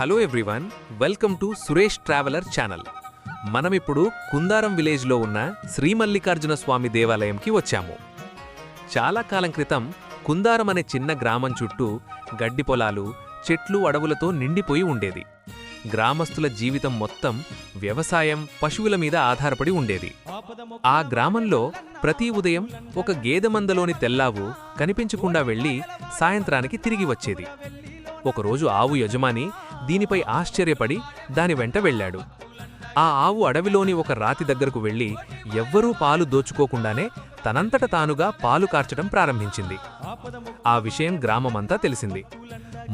Hello everyone, welcome to Suresh traveller channel. మనమిప్పుడు కుందారం విలేజ్లో ఉన్న శ్రీ మల్లికార్జున స్వామి దేవాలయంకి వచ్చాము. చాలా కాలం క్రితం కుందారం అనే చిన్న గ్రామం చుట్టూ గడ్డి పొలాలు, చెట్లు, అడవులతో నిండిపోయి ఉండేది. గ్రామస్తుల జీవితం మొత్తం వ్యవసాయం, పశువుల మీద ఆధారపడి ఉండేది. ఆ గ్రామంలో ప్రతి ఉదయం ఒక గేదెమందలోని తెల్లావు కనిపించకుండా వెళ్లి సాయంత్రానికి తిరిగి వచ్చేది. ఒకరోజు ఆవు యజమాని దీనిపై ఆశ్చర్యపడి దాని వెంట వెళ్లాడు. ఆ ఆవు అడవిలోని ఒక రాతి దగ్గరకు వెళ్లి ఎవ్వరూ పాలు దోచుకోకుండానే తనంతట తానుగా పాలు కార్చడం ప్రారంభించింది. ఆ విషయం గ్రామమంతా తెలిసింది.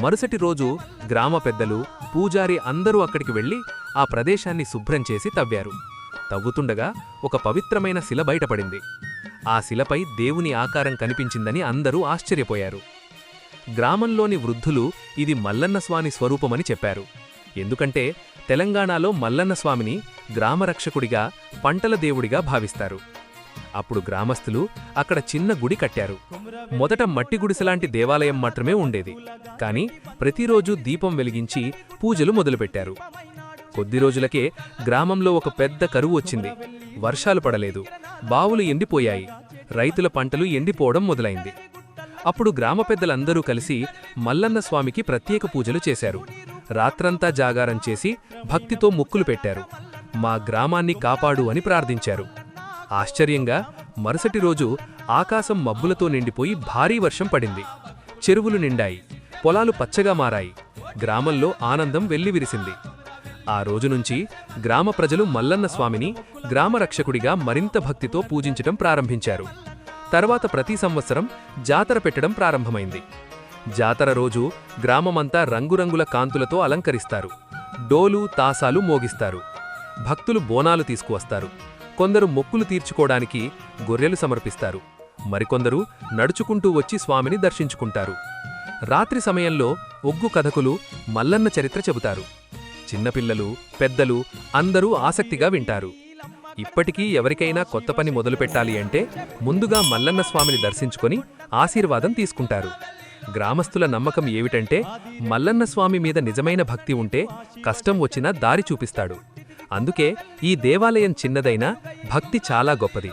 మరుసటి రోజు గ్రామ పెద్దలు, పూజారి అందరూ అక్కడికి వెళ్లి ఆ ప్రదేశాన్ని శుభ్రం చేసి తవ్వారు. తవ్వుతుండగా ఒక పవిత్రమైన శిల బయటపడింది. ఆ శిలపై దేవుని ఆకారం కనిపించిందని అందరూ ఆశ్చర్యపోయారు. గ్రామంలోని వృద్ధులు ఇది మల్లన్నస్వామి స్వరూపమని చెప్పారు. ఎందుకంటే తెలంగాణలో మల్లన్నస్వామిని గ్రామరక్షకుడిగా, పంటల దేవుడిగా భావిస్తారు. అప్పుడు గ్రామస్తులు అక్కడ చిన్న గుడి కట్టారు. మొదట మట్టి గుడిసెలాంటి దేవాలయం మాత్రమే ఉండేది. కాని ప్రతిరోజూ దీపం వెలిగించి పూజలు మొదలుపెట్టారు. కొద్ది రోజులకే గ్రామంలో ఒక పెద్ద కరువు వచ్చింది. వర్షాలు పడలేదు, బావులు ఎండిపోయాయి, రైతుల పంటలు ఎండిపోవడం మొదలైంది. అప్పుడు గ్రామ పెద్దలందరూ కలిసి మల్లన్న స్వామికి ప్రత్యేక పూజలు చేశారు. రాత్రంతా జాగారం చేసి భక్తితో మొక్కులు పెట్టారు. మా గ్రామాన్ని కాపాడు అని ప్రార్థించారు. ఆశ్చర్యంగా మరుసటి రోజు ఆకాశం మబ్బులతో నిండిపోయి భారీ వర్షం పడింది. చెరువులు నిండాయి, పొలాలు పచ్చగా మారాయి. గ్రామంలో ఆనందం వెల్లివిరిసింది. ఆ రోజునుంచి గ్రామ ప్రజలు మల్లన్న స్వామిని గ్రామరక్షకుడిగా మరింత భక్తితో పూజించటం ప్రారంభించారు. తర్వాత ప్రతి సంవత్సరం జాతర పెట్టడం ప్రారంభమైంది. జాతర రోజు గ్రామమంతా రంగురంగుల కాంతులతో అలంకరిస్తారు. డోలు, తాసాలు మోగిస్తారు. భక్తులు బోనాలు తీసుకువస్తారు. కొందరు మొక్కులు తీర్చుకోవడానికి గొర్రెలు సమర్పిస్తారు. మరికొందరు నడుచుకుంటూ వచ్చి స్వామిని దర్శించుకుంటారు. రాత్రి సమయంలో ఒగ్గు కథకులు మల్లన్న చరిత్ర చెబుతారు. చిన్నపిల్లలు, పెద్దలు అందరూ ఆసక్తిగా వింటారు. ఇప్పటికీ ఎవరికైనా కొత్త పని మొదలుపెట్టాలి అంటే ముందుగా మల్లన్న స్వామిని దర్శించుకొని ఆశీర్వాదం తీసుకుంటారు. గ్రామస్తుల నమ్మకం ఏమిటంటే మల్లన్న స్వామి మీద నిజమైన భక్తి ఉంటే కష్టం వచ్చినా దారి చూపిస్తాడు. అందుకే ఈ దేవాలయం చిన్నదైనా భక్తి చాలా గొప్పది.